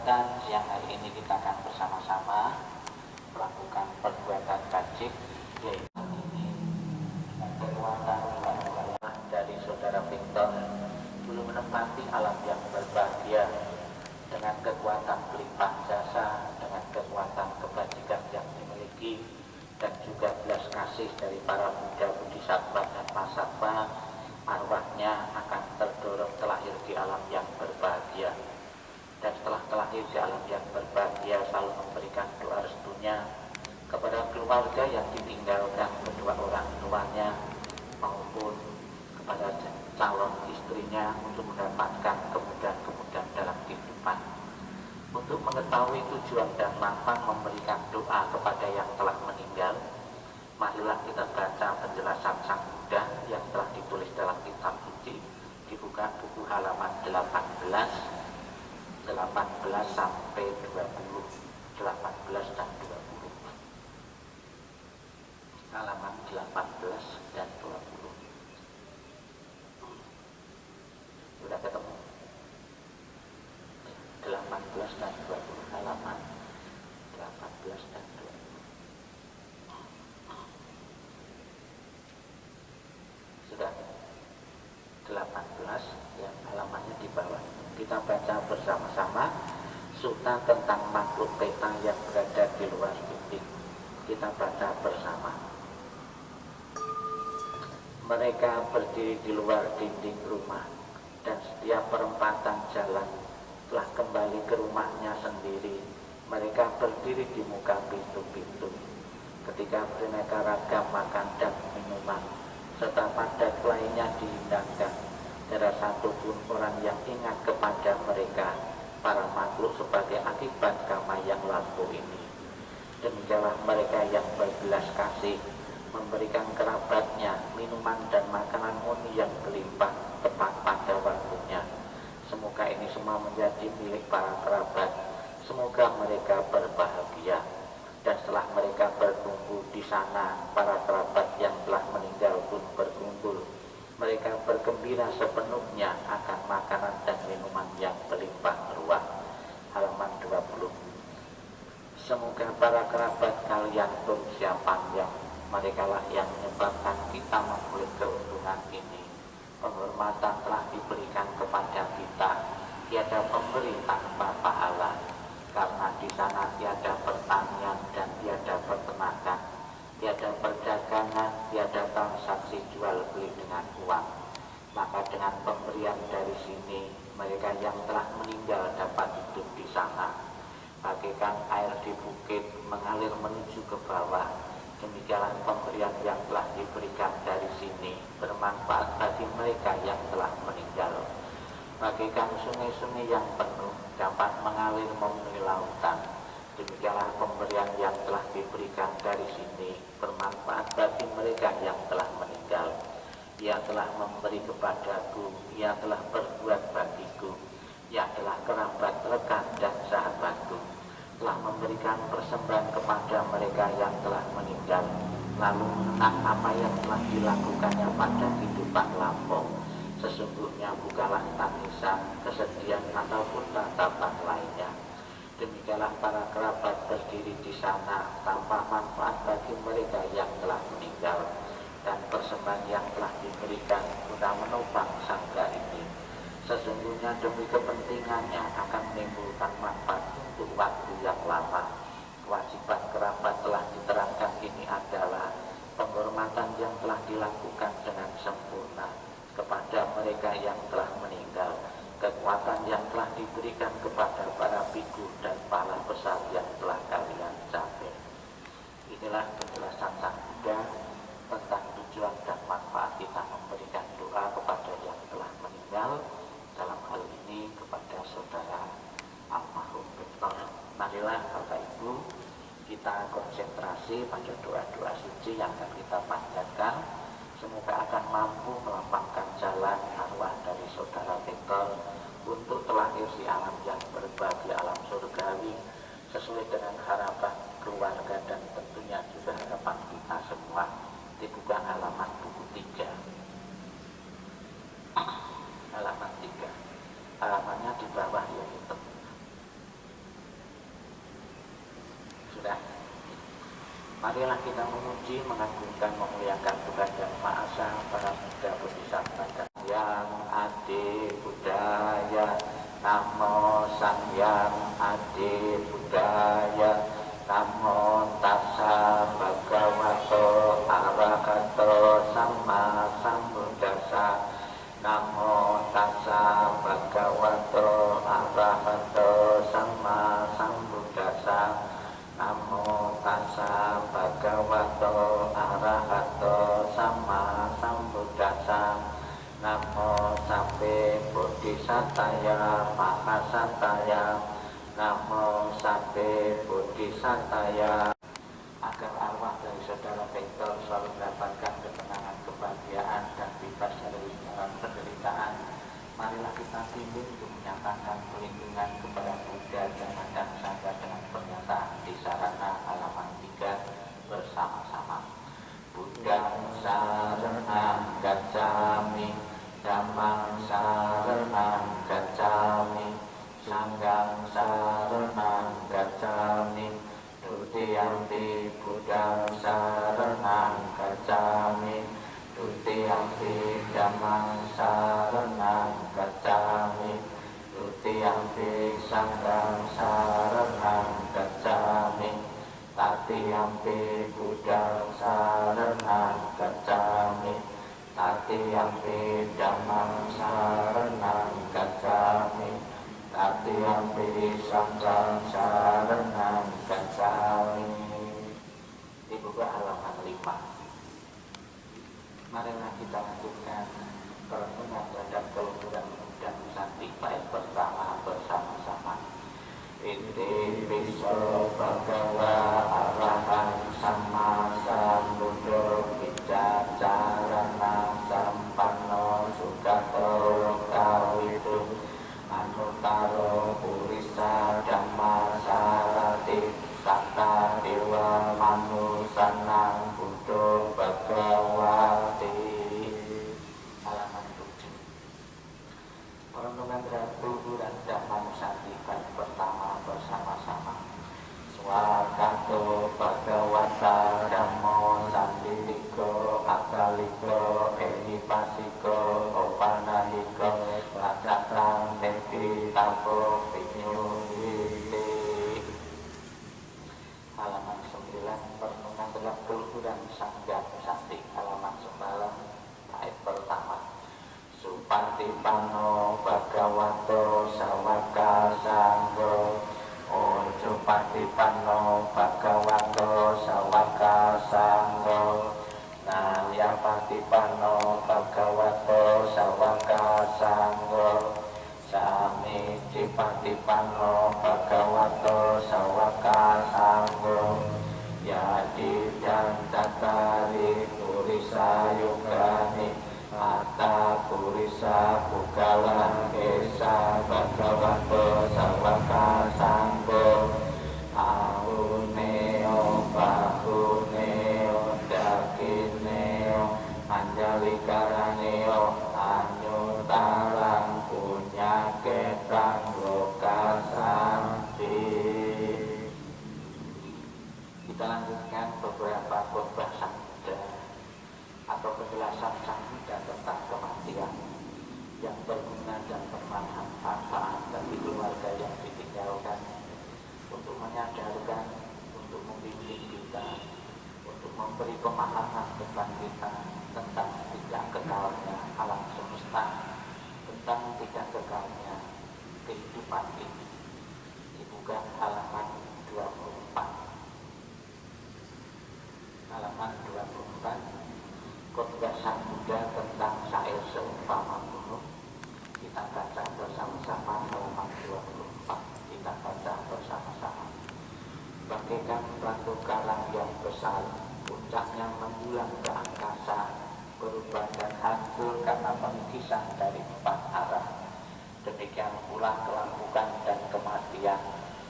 perbuatan yang hari ini kita akan bersama-sama melakukan perbuatan tajik, yaitu ini kekuatan dari saudara Victor belum menempati alam yang berbahagia dengan kekuatan pelimpah jasa, dengan kekuatan kebajikan yang dimiliki, dan juga belas kasih dari para Buddha, Bodhisattva, dan Mahasatwa. Arwahnya akan terdorong terlahir di alam yang berbahagia, dan setelah terlahir di alam yang berbahagia selalu memberikan doa restunya kepada keluarga yang ditinggalkan kedua orang tuanya maupun kepada calon istrinya untuk mendapatkan kemudahan-kemudahan dalam kehidupan. Untuk mengetahui tujuan dan manfaat memberikan doa kepada yang telah meninggal, marilah kita baca penjelasan Sang Buddha yang telah ditulis dalam kitab suci. Dibuka buku halaman 18 sampai 20, 18 dan 20. Halaman 18 dan 20. Sudah ketemu? 18 dan 20, halaman 18 dan 20. Sudah 18 yang halamannya di bawah. Kita baca bersama-sama sutta tentang makhluk peta yang berada di luar dinding. Kita baca bersama. Mereka berdiri di luar dinding rumah, dan setiap perempatan jalan telah kembali ke rumahnya sendiri. Mereka berdiri di muka pintu-pintu ketika beraneka ragam makan dan minuman serta padat lainnya dihidangkan. Tidak satupun orang yang ingat kepada mereka, para makhluk, sebagai akibat karma yang lampau ini. Demikianlah mereka yang berbelas kasih memberikan kerabatnya minuman dan makanan murni yang berlimpah tepat pada waktunya. Semoga ini semua menjadi milik para kerabat. Semoga mereka berbahagia. Dan setelah mereka berkumpul di sana, para kerabat yang telah meninggal pun berkumpul. Mereka bergembira sepenuhnya akan makanan dan minuman yang berlimpah ruah. Halaman 20. Semoga para kerabat kalian berusia panjang. Mereka lah yang menyebabkan kita memperoleh keuntungan ini. Penghormatan telah diberikan kepada kita. Tiada pemberi tanpa pahala, karena di sana tiada pertanian dan tiada peternakan, tiada perdagangan, tiada transaksi jual beli dengan uang. Maka dengan pemberian dari sini, mereka yang telah meninggal dapat hidup di sana. Bagaikan air di bukit mengalir menuju ke bawah, demikianlah pemberian yang telah diberikan dari sini bermanfaat bagi mereka yang telah meninggal. Bagaikan sungai-sungai yang penuh dapat mengalir memenuhi lautan, demikianlah pemberian yang telah diberikan dari sini bermanfaat bagi mereka yang telah meninggal. Ia telah memberi kepadaku, ia telah berbuat bagiku, ia adalah kerabat, rekan dan sahabatku, telah memberikan persembahan kepada mereka yang telah meninggal, lalu mengenang apa yang telah dilakukannya pada kehidupan lampau. Sesungguhnya bukanlah tangisan, kesedihan ataupun tatapan lainnya. Demikianlah para kerabat berdiri di sana tanpa manfaat bagi mereka yang telah meninggal, dan persembahan yang telah diberikan guna menopang sangga ini sesungguhnya demi kepentingannya akan menimbulkan manfaat untuk waktu yang lama. Kewajiban kerabat telah diterangkan ini adalah penghormatan yang telah dilakukan dengan sempurna kepada mereka yang telah meninggal, kekuatan yang telah diberikan kepada para biku dan pahala besar yang telah kalian capai. Inilah penjelasan Sang Buddha tentang tujuan dan manfaat kita memberikan doa kepada yang telah meninggal, dalam hal ini kepada saudara almarhum Victor. Marilah Bapak Ibu kita konsentrasi pada doa-doa suci yang akan kita panjatkan. Semoga akan mampu melapangkan jalan arwah dari saudara Victor untuk terlahir di alam yang berbahagia, alam surgawi, sesuai dengan harapan keluarga dan tentunya juga harapan kita semua. Dibuka halaman buku 3. Halaman 3. Halamannya di bawah ya itu. Marilah kita memuji, mengagungkan, memuliakan Tuhan Yang Maha Esa, para muda bodhisattva dan Yang Adi Budaya. Namo Sang Yang Adi Budaya. Namo Tassa Bhagavato Arahato Sama Sambuddhassa. Namo Tassa Bhagavato Arahato Sama Sambuddhassa. Namo Tassa Bhagavato Arahato Sama Sambuddhassa. Namo Sabbe Bodhisattaya Mahasataya. Namo Sabbe Bodhisattaya. Agar arwah dari saudara Bektor selalu mendapatkan ketenangan, kebahagiaan, dan bebas dari segala penderitaan, marilah kita bimbing untuk menyatakan perlindungan kepada Buddha dan Madang Sangha dengan pernyataan di sarana halaman 3 bersama-sama. Buddha saranam gacchami, dhammang saranam gacchami, sanghang saranam gacchami, dutiyampi buddhang saranam gacchami, dutiyampi dhammang saranam gacchami, dutiyampi sanghang saranam gacchami, tatiyampi buddhang saranam gacchami, tatiyampi dhammang saranam gacchami, tatiyampi sanghang saranam gacchami. Dibuka halaman 5. Marilah kita lanjutkan perenungan terhadap keluhuran dan santi bait pertama bersama-sama. Iti piso bhagava arahang sama sambuddho wicacarana sampanno sugato kawitu anutaro purisa dhamma sarati satta dewa manusanang buddho bhagawati. Halaman 7. Perenungan terhadap keluhuran dan manusanti bait pertama bersama-sama. Swakato bhagawata dhammo sanditiko akaliko enipasiko opanahiko lacakrang neti tapo pinyuwiti. Halaman 9. Perenungan terhadap keluhuran Sangha Santi. Halaman 9 bait pertama. Supatipano bhagavato sawaka sangho. O supatipano bhagavato sawaka sangho. Nalyapatipano bhagavato sawaka sangho. Sami cipatipano bhagavato sawaka sangho. Yadi dan tatari purisa yugani mata purisa pugalan esa bhagavato sawaka sangho. Ahuneo bahuneo dakineo anjalikaraneo anyutarang punyaketang lokasanti. Kita lanjutkan beberapa khotbah Sang Buddha atau penjelasan Sang Buddha tentang kematian yang berguna dan bermanfaat bagi keluarga yang ditinggalkan, untuk menyadarkan, untuk membimbing kita, untuk memberi pemahaman tentang kita, tentang tidak kekalnya alam semesta, tentang tidak kekalnya kehidupan ini. Dibuka halaman 24. Halaman 24. Khotbah Sang Buddha tentang syair seumpama gunung. Kita baca bersama-sama halaman 24. Kita baca bersama-sama. Bagaikan batu karang yang besar, puncaknya menjulang ke angkasa, berubah dan hancur karena pengkisan dari 4 arah. Demikian pula kelampukan dan kematian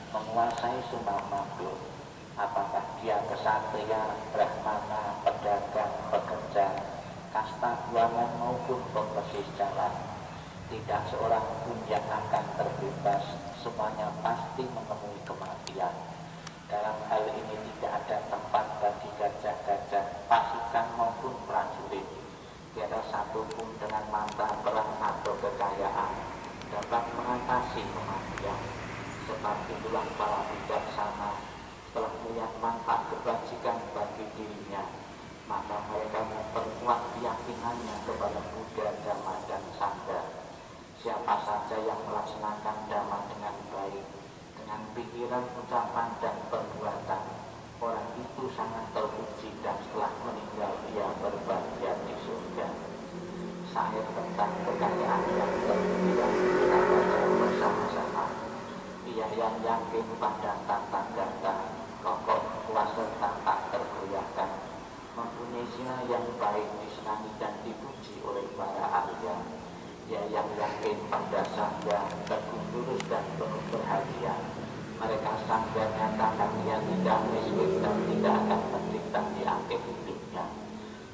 menguasai semua makhluk. Apakah dia kesatria, brahmana, pedagang, pekerja, kasta buangan maupun pembesih jalan, tidak seorang pun yang akan terbebas. Semuanya pasti menemui kematian. Dalam hal ini tidak ada tempat bagi bermanfaat kebajikan bagi dirinya, maka mereka memperkuat keyakinannya kepada Buddha, Dhamma, dan Sangha. Siapa saja yang melaksanakan Dhamma dengan baik, dengan pikiran, ucapan, dan perbuatan, orang itu sangat terpuji dan setelah meninggal ia berbahagia di surga. Syair tentang kekayaan yang terbilang kita baca bersama-sama. Ia yang yakin pada tata gata, kokoh kuasa tak tergoyahkan, mempunyai sila yang baik, disenangi dan dipuji oleh para arya. Ia yang yakin pada sangga, teguh lurus dan penuh perhatian. Mereka sangga nyatakan ia tidak miskin dan tidak akan menderita di akhir hidupnya.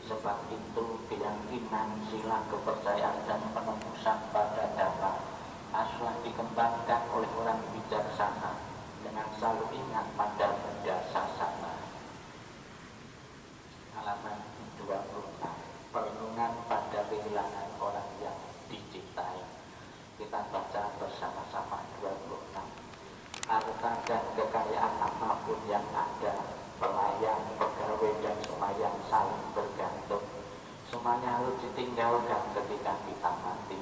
Sebab itu keyakinan, sila kepercayaan dan penebusan pada Dhamma haruslah dikembangkan oleh orang bijaksana dengan selalu ingat pada Buddha Sasana. Halaman 26. Perenungan pada kehilangan orang yang dicintai. Kita baca bersama-sama 26. Harta dan kekayaan apapun yang ada, pelayan, pegawai, dan semua yang saling bergantung, semuanya harus ditinggalkan ketika kita mati.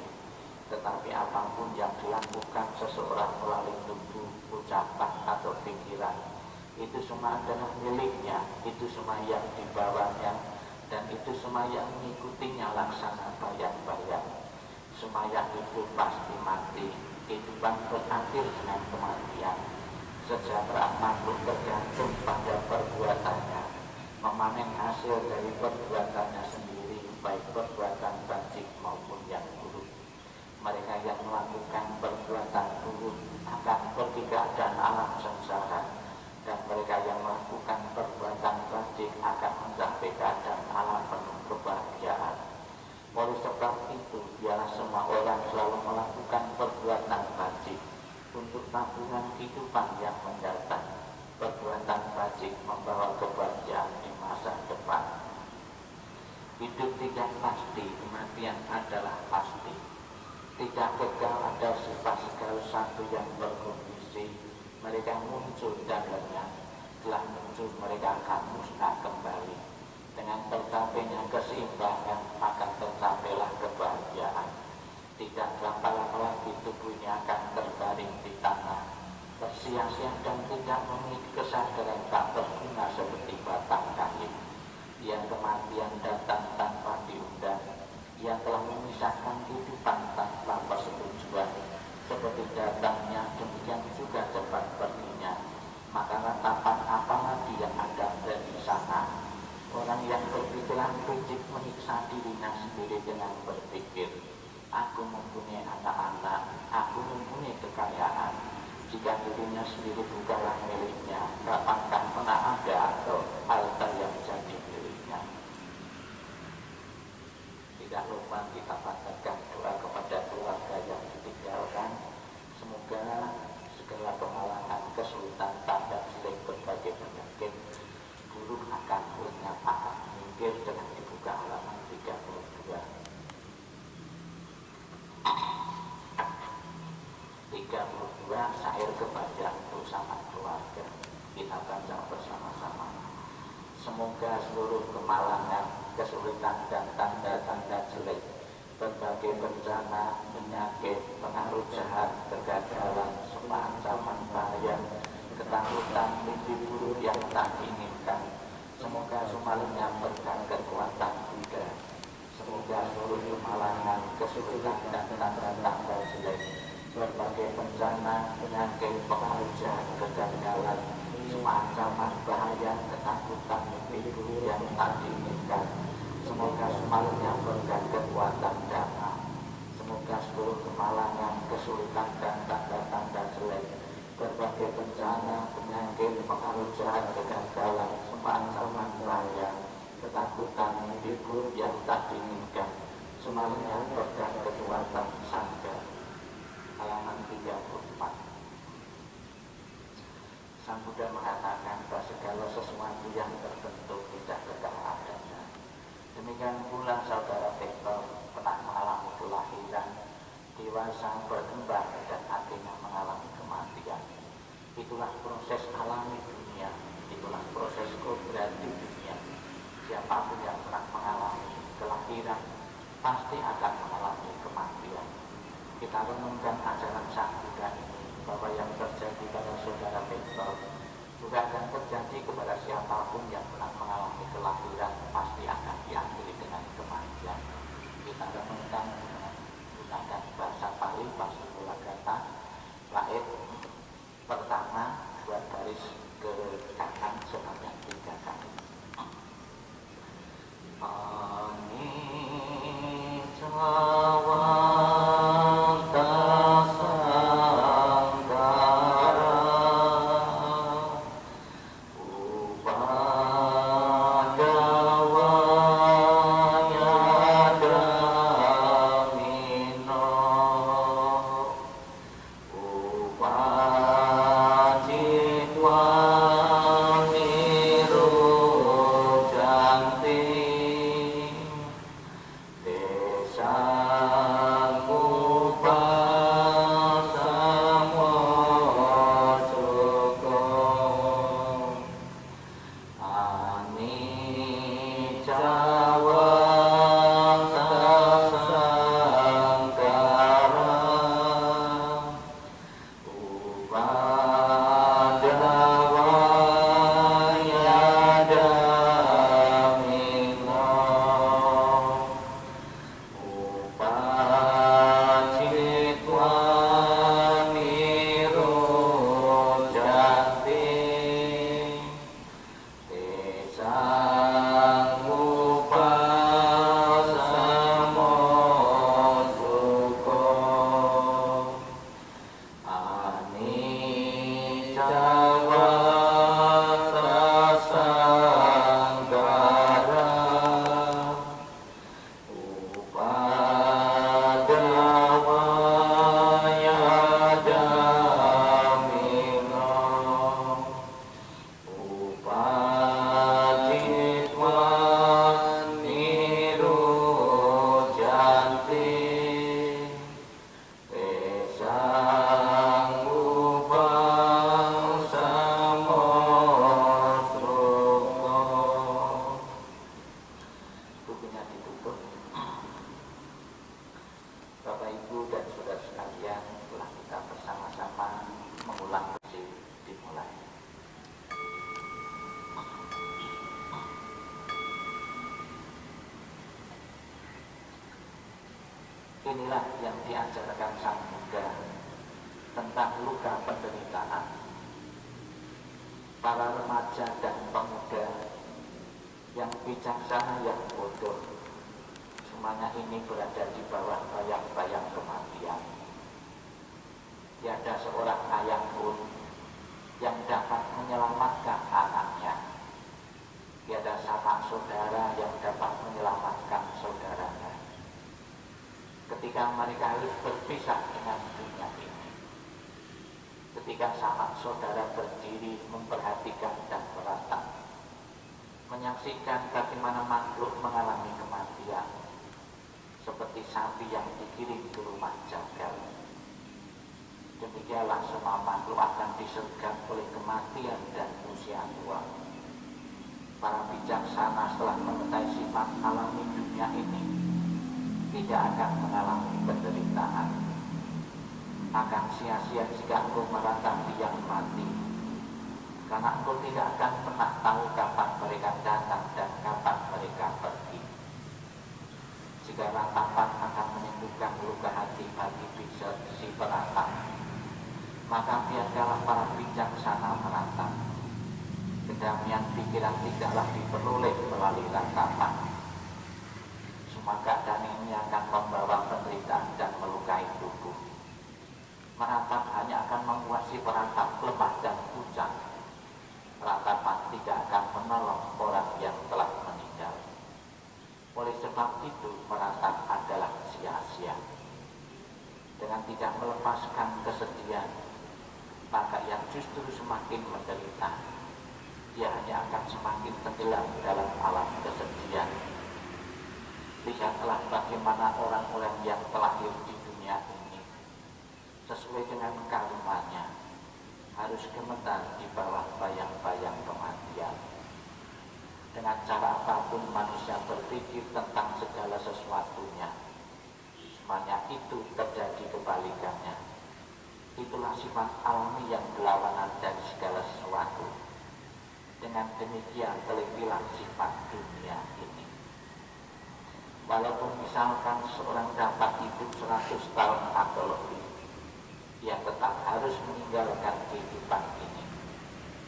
Tetapi apapun yang dilakukan seseorang melalui tubuh, ucapan, atau pikiran, itu semua adalah miliknya, itu semua yang dibawanya, dan itu semua yang mengikutinya laksana bayang-bayang. Semua yang hidup pasti mati, kehidupan berakhir dengan kematian. Sejahtera makhluk tergantung pada perbuatannya, memanen hasil dari perbuatannya sendiri, baik perbuatan baik maupun yang buruk. Mereka yang melakukan perbuatan buruk akan pergi ke keadaan alam sengsara, dan mereka yang melakukan perbuatan baik akan mencapai keadaan alam penuh kebahagiaan. Oleh sebab itu, biarlah semua orang selalu melakukan perbuatan baik untuk tabungan kehidupan yang mendatang. Perbuatan baik membawa kebahagiaan di masa depan. Hidup tidak pasti, kematian adalah pasti. Tidak kekal, ada sifat segala satu yang berkondisi. Mereka muncul dan lenyap. Setelah muncul mereka akan musnah kembali. Dengan tercapainya keseimbangan, maka tercapailah kebahagiaan. Tidak lama-lama lagi tubuhnya akan terbaring di tanah, tersia-sia dan tidak memiliki kesadaran, tak berguna seperti batang kayu. Yang kematian datang tanpa diundang, ia telah memisahkan kehidupan tanpa persetujuan. Seperti datangnya, demikian juga cepat perginya. Maka ratapan apalagi yang ada dari sana? Orang yang berpikiran picik menyiksa dirinya sendiri dengan berpikir, aku mempunyai anak-anak, aku mempunyai kekayaan. Jika dirinya sendiri bukanlah miliknya, kapankah pernah ada atau harta yang jadi miliknya? Tidak lupa kita panjatkan doa kepada keluarga yang ditinggalkan. Semoga segala pengalaman, kesulitan, tanda silik berbagai penyakit buruk akan lenyap, akan minggir dengan dibuka halaman 32. 32 syair kepada bersama keluarga. Kita baca bersama-sama. Semoga seluruh kemalangan, kesulitan dan tanda-tanda jelek, berbagai bencana, penyakit, pengaruh jahat, kegagalan, semua ancaman bahaya, ketakutan, mimpi buruk yang tak diinginkan, semoga semuanya berkat kekuatan Buddha. Semoga seluruh kemalangan, kesulitan dan tanda-tanda jelek, berbagai bencana, penyakit, pengaruh jahat, kegagalan, semua ancaman bahaya, ketakutan, mimpi buruk yang tak diinginkan, semoga semuanya berkat kekuatan Dhamma. Semoga seluruh kemalangan, kesulitan dan tanda-tanda jelek, berbagai bencana, penyakit, pengaruh jahat, kegagalan, semua ancaman bahaya, ketakutan, mimpi buruk yang tak diinginkan, semuanya berkat kekuatan Sangha. Halaman 34. Sang Buddha mengatakan bahwa segala sesuatu yang terbentuk tidak kekal adanya. Demikian pula saudara Tektor pernah mengalami kelahiran, dewasa, berkembang, dan akhirnya mengalami kematian. Itulah proses alami dunia, itulah proses siapapun yang pernah mengalami kelahiran pasti akan mengalami kematian. Kita renungkan ajaran Sang Buddha ini bahwa yang terjadi pada saudara Petro juga akan terjadi kepada siapapun yang pernah mengalami kelahiran, pasti akan diakhiri dengan kematian. Kita renungkan dengan menggunakan bahasa Pali, Pasukulagata, bait pertama 2 garis ke kanan sebanyak 3 kali. Inilah yang diajarkan Sang Buddha tentang luka penderitaan. Para remaja dan pemuda yang bijaksana, yang bodoh, semuanya ini berada di bawah bayang-bayang kematian. Tiada seorang ayah pun yang dapat menyelamatkan anaknya. Tiada sanak saudara yang dapat menyelamatkan saudaranya ketika mereka harus berpisah dengan dunia ini. Ketika sanak saudara berdiri memperhatikan dan meratap, menyaksikan bagaimana makhluk mengalami kematian, seperti sapi yang dikirim ke rumah jagal. Demikianlah semua makhluk akan disergap oleh kematian dan usia tua. Para bijaksana setelah mengetahui sifat alami dunia ini tidak akan mengalami penderitaan. Akan sia-sia jika engkau meratapi yang mati, karena engkau tidak akan pernah tahu kapan mereka datang dan kapan mereka pergi. Jika ratapan akan menyembuhkan luka hati bagi si peratap, maka biarkanlah para bijaksana meratap. Kedamaian pikiran tidaklah diperoleh melalui ratapan. Semua keadaan ini akan membawa penderitaan dan melukai tubuh. Meratap hanya akan membuat si peratap lemah dan pucat. Ratapan tidak akan menolong orang yang telah meninggal. Oleh sebab itu, meratap adalah sia-sia. Dengan tidak melepaskan kesedihan, maka yang justru semakin menderita. Dia hanya akan semakin tenggelam dalam alam kesedihan. Lihatlah bagaimana orang-orang yang terlahir di dunia ini sesuai dengan karmanya harus gemetar di bawah bayang-bayang kematian. Dengan cara apapun manusia berpikir tentang segala sesuatunya, semuanya itu terjadi kebalikannya. Itulah sifat alami yang berlawanan dari segala sesuatu. Dengan demikian telitilah sifat dunia ini. Walaupun misalkan seorang dapat hidup 100 tahun atau lebih, ia tetap harus meninggalkan kehidupan ini,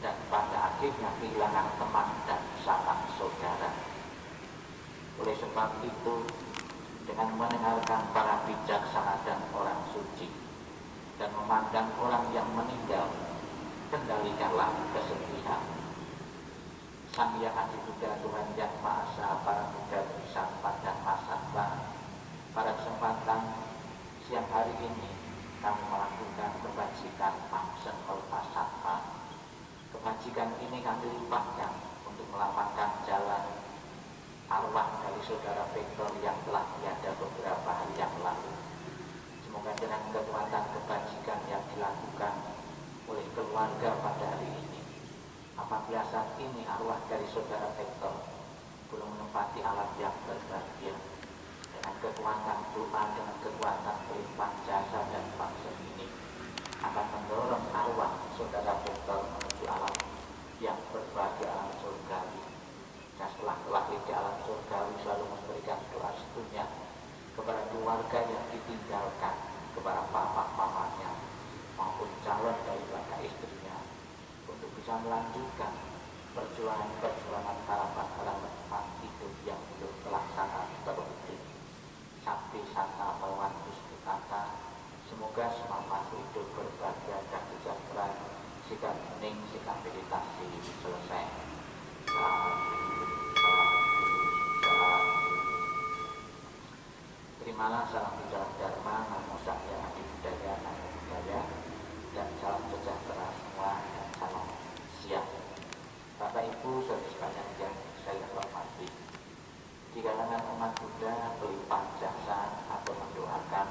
dan pada akhirnya kehilangan teman dan sanak saudara. Oleh sebab itu, dengan mendengarkan para bijaksana dan orang suci, dan memandang orang yang meninggal, kendalikanlah kesedihan. Sang Yang Adi Buddha Tuhan Yang Maha Esa para Buddha Bodhisattva dan Mahasattva, pada kesempatan siang hari ini kami melakukan kebajikan Pangsen Kalpasattva. Kebajikan ini kami limpahkan untuk melapangkan jalan arwah dari saudara Victor yang telah tiada beberapa hari yang lalu. Semoga dengan kekuatan kebajikan yang dilakukan oleh keluarga pada hari ini, apabila saat ini arwah dari saudara Victor belum menempati alam yang berbahagia, dengan kekuatan doa, dengan kekuatan pelimpahan jasa dan Pangsen ini akan mendorong arwah saudara Victor menuju alam yang berbahagia, alam surgawi. Dan setelah lahir di alam surgawi selalu memberikan doa setunya kepada keluarga yang ditinggalkan, kepada paman-pamannya maupun calon dari keluarga istrinya, untuk bisa melanjutkan perjuangan harapan hidup yang belum terlaksana terwujud. Sakti Santa Bawan Puspitata, semoga semua hidup berbahagia dan sejahtera, sikap hening, sikap meditasi selesai. Terimalah salam bicara Dharma, namo Sang Yang Adi Budaya, namo Budaya, dan salam sejahtera semua, dan salam siang. Bapak Ibu saudara sekalian yang saya hormati, di kalangan umat Buddha pelimpah jasa atau mendoakan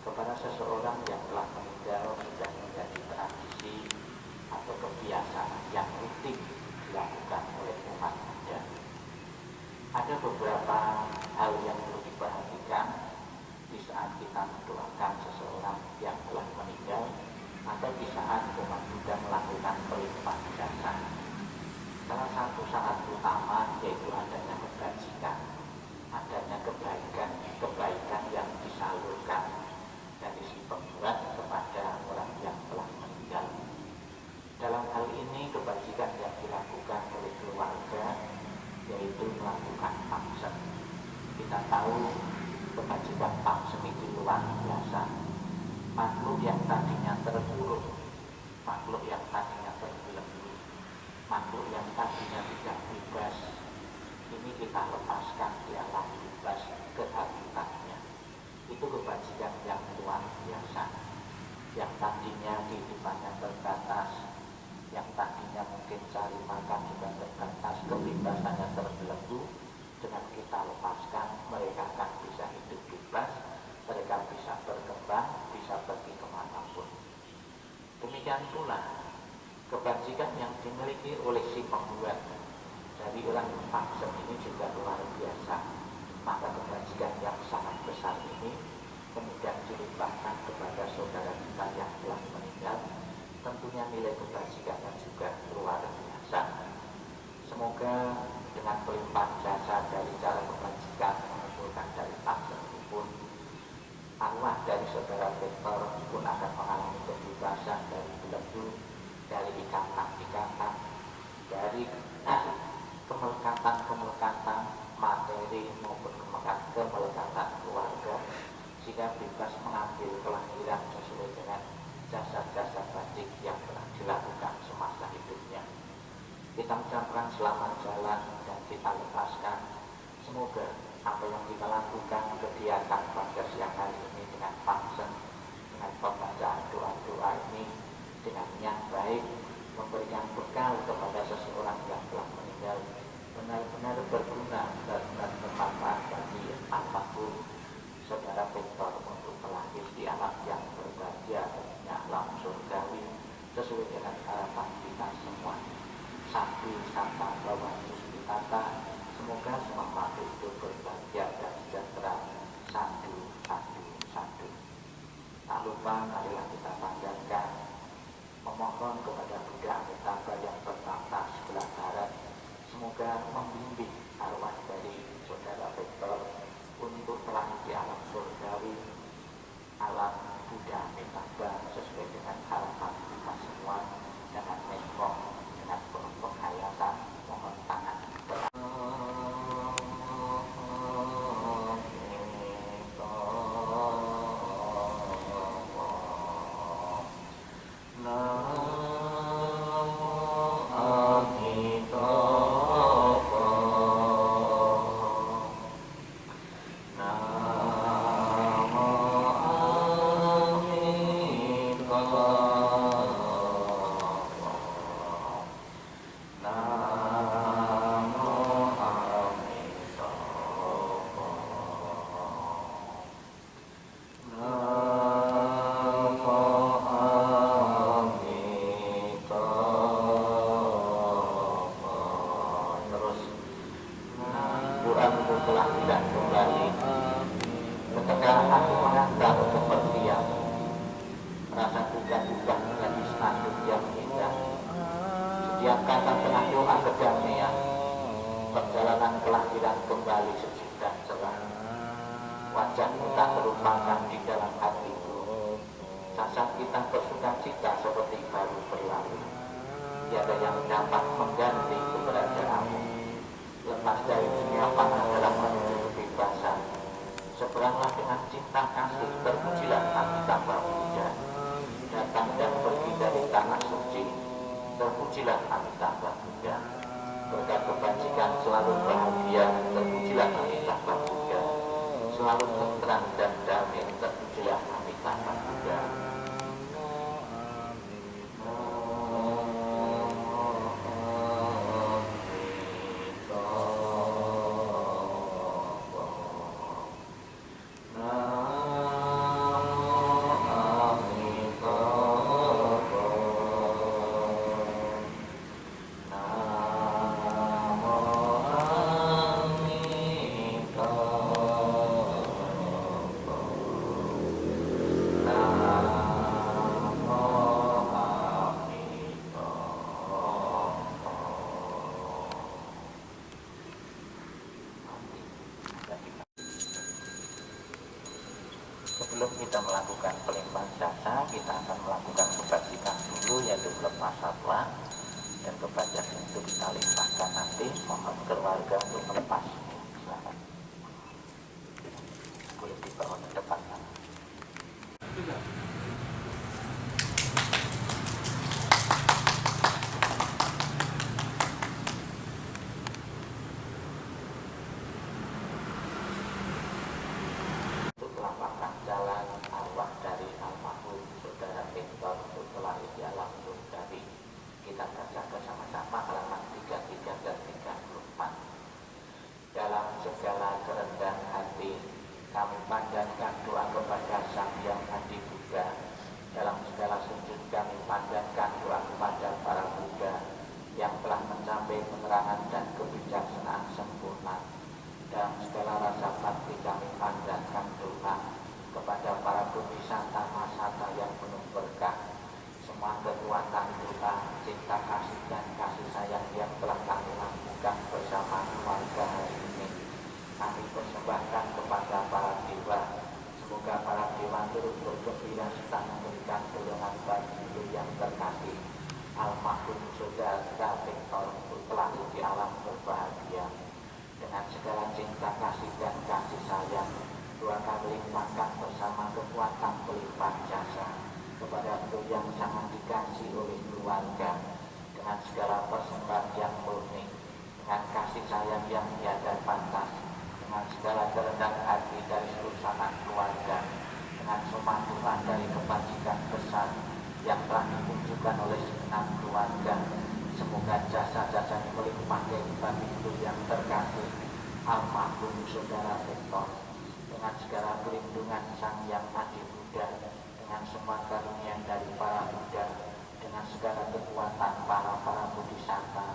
kepada seseorang yang telah meninggal sudah menjadi tradisi atau kebiasaan yang rutin dilakukan oleh umat Buddha. Ada beberapa hal yang perlu diperhatikan di saat kita mendoakan seseorang yang telah meninggal atau di saat umat Buddha melakukan pelimpah jasa. Salah satu syarat utama yaitu adanya kebajikan, adanya kebaikan yang disalurkan dari si pembuat kepada orang yang telah meninggal. Dalam hal ini kebajikan yang dilakukan oleh keluarga yaitu melakukan pangsen. Kita tahu kebajikan pangsen itu luar biasa. Makhluk yang tadinya terpuruk, makhluk yang tadinya terbelenggu, makhluk yang tadinya tidak bebas, ini kita lepaskan di alam bebas ke habitatnya. Itu kebajikan yang luar biasa. Yang tadinya kehidupannya terbatas, yang tadinya mungkin cari makan juga terbatas, kebebasannya terbelenggu, dengan kita lepaskan, mereka akan bisa hidup bebas, mereka bisa berkembang, bisa pergi kemanapun. Demikian pula kebajikan yang dimiliki oleh si pembuat dari orang pangsen ini juga luar biasa. Maka kebajikan yang sangat besar ini kemudian dilimpahkan kepada saudara kita yang telah meninggal. Tentunya nilai kebajikannya juga luar biasa. Semoga dengan pelimpahan jasa dari cara kebajikan mengumpulkan dari pangsen pun, arwah dari saudara Victor pun akan mengalami kebebasan dari belenggu, dari ikatan-ikatan, dari kemelekatan materi maupun kemelekatan keluarga, sehingga bebas mengambil kelahiran sesuai dengan jasa-jasa bajik yang telah dilakukan semasa hidupnya. Kita ucapkan selamat jalan dan kita lepaskan. Semoga apa yang kita lakukan kegiatan pada siang hari ini dengan pangsen, dengan pembacaan doa-doa ini dengan yang baik, memberikan bekal kepada seseorang yang telah meninggal, benar-benar berguna dan bermanfaat bagi apapun saudara Victor untuk melahir di alam yang berbahagia, alam surgawi sesuai dengan harapan kita semua. Sakti Santa Bawan Puspitata, Semoga semua makhluk hidup berbahagia dan sejahtera. Sadu, sadu, sadu. Tak lupa marilah kita panjatkan memohon kepada Buddha Amitabha yang bertahta sebelah barat, semoga membimbing arwah dari saudara Victor untuk terlahir di alam surgawi, alam Buddha Amitabha, sesuai dengan harapan kita semua, dengan menggong, dengan penuh penghayatan. Mohon tangan kelahiran kembali. Ketika aku mengantar untuk berdiam, rasa duga-duga menjadi senandung yang indah. Setiap kata tengah doa kedamaian, perjalanan kelahiran kembali sejuk dan cerah. Wajahmu tak terlupakan di dalam hatiku. Sasat kita bersuka cita seperti baru berlalu. Tiada yang dapat mengganti keberadaanmu. Lepas dari dunia panah dalam menuju kebebasan, seberanglah dengan cinta kasih, terpujilah Amitabha Buddha. Datang dan pergi dari tanah suci, terpujilah Amitabha Buddha. Berkat kebajikan selalu bahagia, terpujilah Amitabha Buddha. Selalu tenteram dan damai, terpujilah Amitabha Buddha. Sebelum kita melakukan pelimpahan jasa, kita akan melakukan kebajikan dulu, yaitu melepas satwa, dan kebajikan itu kita limpahkan nanti. Mohon keluarga untuk melepas. Silakan. Boleh dibawa ke depan. Jalan arwah dari almarhum saudara Victor untuk terlahir di alam surgawi. Kita baca bersama-sama halaman 33 dan 34. Dalam segala kerendahan hati, kami panjatkan doa kepada Sang Hyang Adi Buddha. Dalam segala sujud kami panjatkan doa kepada para Buddha yang telah mencapai penerangan dan kebijaksanaan sempurna. Dalam segala rasa bakti kami panjatkan doa kepada para bodhisattva masata yang penuh berkah. Semua kekuatan doa, cinta kasih dan kasih sayang yang telah kami lakukan bersama keluarga hari ini, kami persembahkan kepada para dewa. Semoga para dewa turut bergembira serta memberikan dorongan bagi hidup yang terkasih almarhum saudara Victor untuk terlahir di alam berbahagia. Dengan segala cinta kasih dan kasih sayang, doa kami limpahkan bersama kekuatan pelimpah jasa kepada Buddha yang sangat dikasih oleh keluarga, dengan segala persembahan yang murni, dengan kasih sayang yang tiada batas, dengan segala kerendahan hati dari seluruh sanak keluarga, dengan semua doa dari kebajikan besar yang telah ditunjukkan oleh segenap keluarga. Semoga jasa-jasanya melimpah bagi hidup yang terkasih almarhum saudara Victor, dengan segala perlindungan Sang Hyang Adi Buddha, dengan semua karunia dari para Buddha, dengan segala kekuatan para bodhisattva,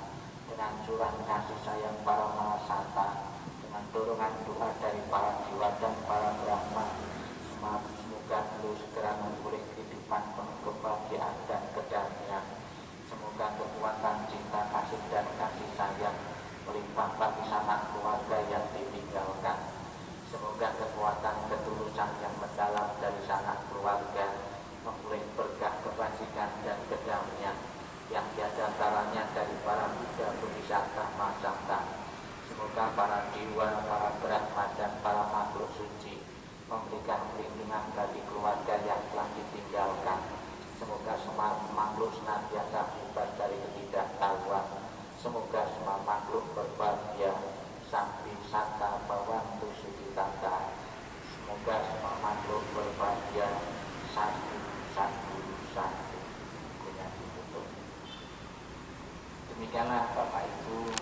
dengan curah kasih sayang para mahasanta, dengan dorongan doa dari para jiwa dan para Brahma, semoga beliau segera memulih kehidupan penuh kebahagiaan dan kedamaian. Semoga kekuatan cinta kasih dan kasih sayang melimpah bagi sanak keluarga yang ditinggalkan. Semoga kekuatan ketulusan yang mendalam dari sanak keluarga memulih berkah kebajikan dan kedamaian yang tiada taranya dari para Buddha Bodhisattva Mahasanta. Semoga para dewa, para Brahma dan para makhluk suci memberikan perlindungan bagi keluarga yang telah ditinggalkan. Semoga semua makhluk senantiasa bebas dari ketidaktahuan. Semoga semua makhluk berbahagia sampai sata bawantu sukitata. Semoga semua makhluk berbahagia satu. Demikianlah Bapak Ibu